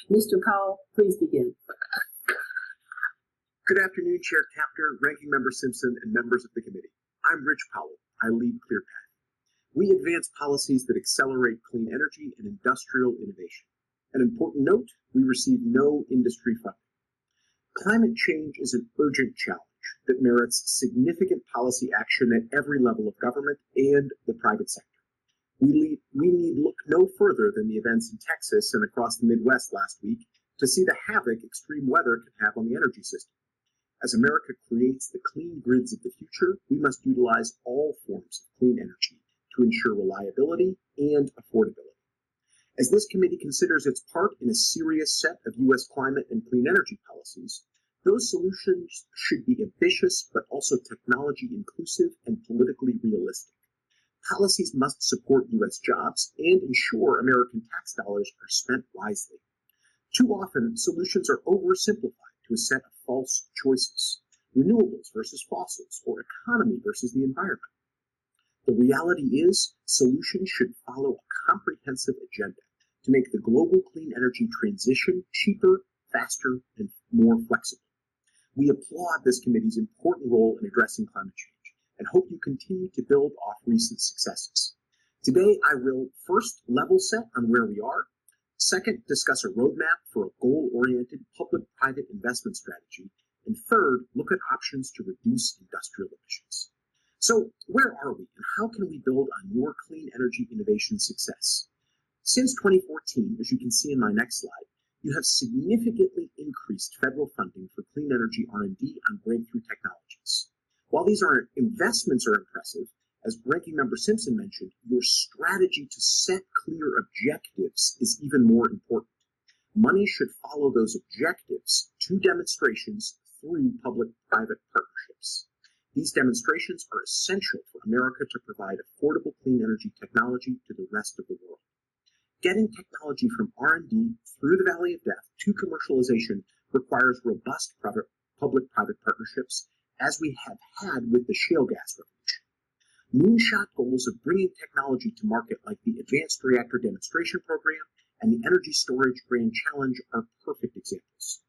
Mr. Powell, please begin. Good afternoon, Chair Chapter, Ranking Member Simpson, and members of the committee. I'm Rich Powell. I lead ClearPath. We advance policies that accelerate clean energy and industrial innovation. An important note, we receive no industry funding. Climate change is an urgent challenge that merits significant policy action at every level of government and the private sector. We need look no further than the events in Texas and across the Midwest last week to see the havoc extreme weather can have on the energy system. As America creates the clean grids of the future, we must utilize all forms of clean energy to ensure reliability and affordability. As this committee considers its part in a serious set of U.S. climate and clean energy policies, those solutions should be ambitious but also technology inclusive and politically realistic. Policies must support U.S. jobs and ensure American tax dollars are spent wisely. Too often, solutions are oversimplified to a set of false choices, renewables versus fossils, or economy versus the environment. The reality is, solutions should follow a comprehensive agenda to make the global clean energy transition cheaper, faster, and more flexible. We applaud this committee's important role in addressing climate change and hope you continue to build off recent successes. Today, I will first level set on where we are, second, discuss a roadmap for a goal-oriented public-private investment strategy, and third, look at options to reduce industrial emissions. So, where are we, and how can we build on your clean energy innovation success? Since 2014, as you can see in my next slide, you have significantly increased federal funding for clean energy R&D on breakthrough technologies. While these investments are impressive, as Ranking Member Simpson mentioned, your strategy to set clear objectives is even more important. Money should follow those objectives to demonstrations through public-private partnerships. These demonstrations are essential for America to provide affordable clean energy technology to the rest of the world. Getting technology from R&D through the Valley of Death to commercialization requires robust public-private partnerships, as we have had with the shale gas revolution. Moonshot goals of bringing technology to market like the Advanced Reactor Demonstration Program and the Energy Storage Grand Challenge are perfect examples.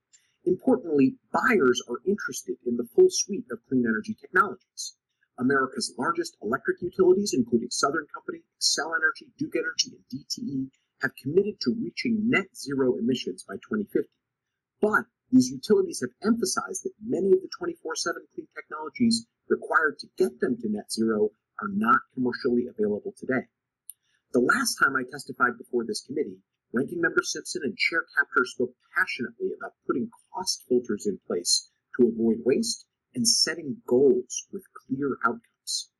Importantly, buyers are interested in the full suite of clean energy technologies. America's largest electric utilities, including Southern Company, Xcel Energy, Duke Energy, and DTE, have committed to reaching net zero emissions by 2050. But these utilities have emphasized that many of the 24/7 clean technologies required to get them to net zero are not commercially available today. The last time I testified before this committee, Ranking Member Simpson and Chair Chapter spoke passionately about putting cost filters in place to avoid waste and setting goals with clear outcomes.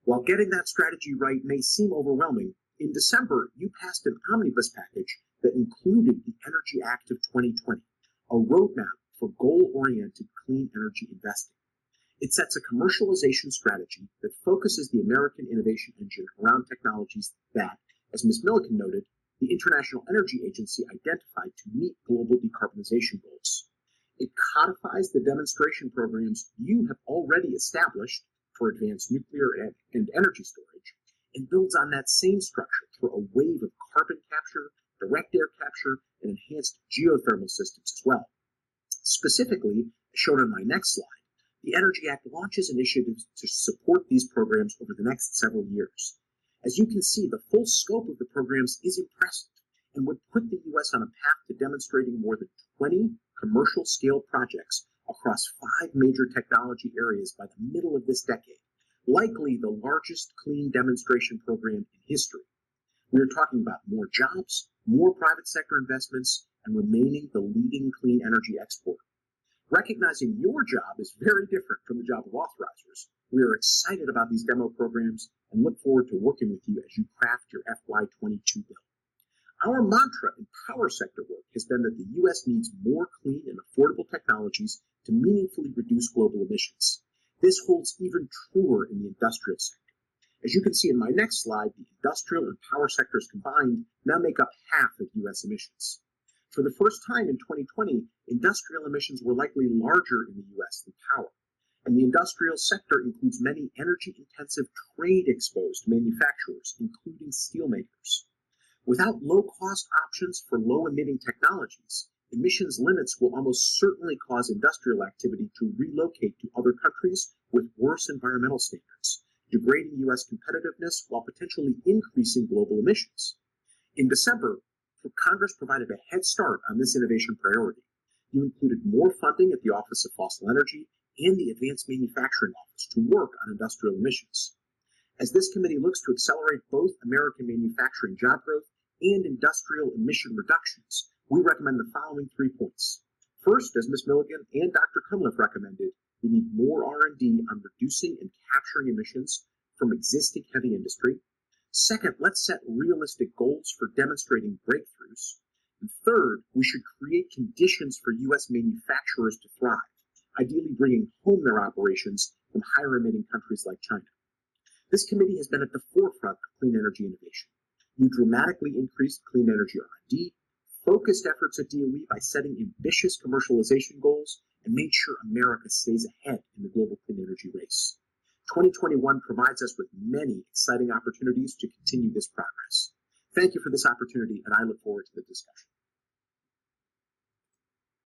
While getting that strategy right may seem overwhelming, in December you passed an omnibus package that included the Energy Act of 2020, a roadmap for goal-oriented clean energy investing. It sets a commercialization strategy that focuses the American innovation engine around technologies that, as Ms. Milliken noted, the International Energy Agency identified to meet global decarbonization goals. It codifies the demonstration programs you have already established for advanced nuclear and energy storage, and builds on that same structure for a wave of carbon capture, direct air capture, and enhanced geothermal systems as well. Specifically, as shown on my next slide, the Energy Act launches initiatives to support these programs over the next several years. As you can see, the full scope of the programs is impressive and would put the U.S. on a path to demonstrating more than 20 commercial-scale projects across 5 major technology areas by the middle of this decade, likely the largest clean demonstration program in history. We are talking about more jobs, more private sector investments, and remaining the leading clean energy exporter. Recognizing your job is very different from the job of authorizers, we are excited about these demo programs and look forward to working with you as you craft your FY22 bill. Our mantra in power sector work has been that the U.S. needs more clean and affordable technologies to meaningfully reduce global emissions. This holds even truer in the industrial sector. As you can see in my next slide, the industrial and power sectors combined now make up half of U.S. emissions. For the first time in 2020, industrial emissions were likely larger in the U.S. than power, and the industrial sector includes many energy-intensive trade-exposed manufacturers, including steelmakers. Without low-cost options for low-emitting technologies, emissions limits will almost certainly cause industrial activity to relocate to other countries with worse environmental standards, degrading U.S. competitiveness while potentially increasing global emissions. In December, Congress provided a head start on this innovation priority. You included more funding at the Office of Fossil Energy and the Advanced Manufacturing Office to work on industrial emissions. As this committee looks to accelerate both American manufacturing job growth and industrial emission reductions, we recommend the following 3 points. First, as Ms. Milligan and Dr. Cunliffe recommended, we need more R&D on reducing and capturing emissions from existing heavy industry. Second, let's set realistic goals for demonstrating breakthroughs. And third, we should create conditions for U.S. manufacturers to thrive, ideally bringing home their operations from higher emitting countries like China. This committee has been at the forefront of clean energy innovation. You dramatically increased clean energy R&D, focused efforts at DOE by setting ambitious commercialization goals, and made sure America stays ahead in the global clean energy race. 2021 provides us with many exciting opportunities to continue this progress. Thank you for this opportunity, and I look forward to the discussion.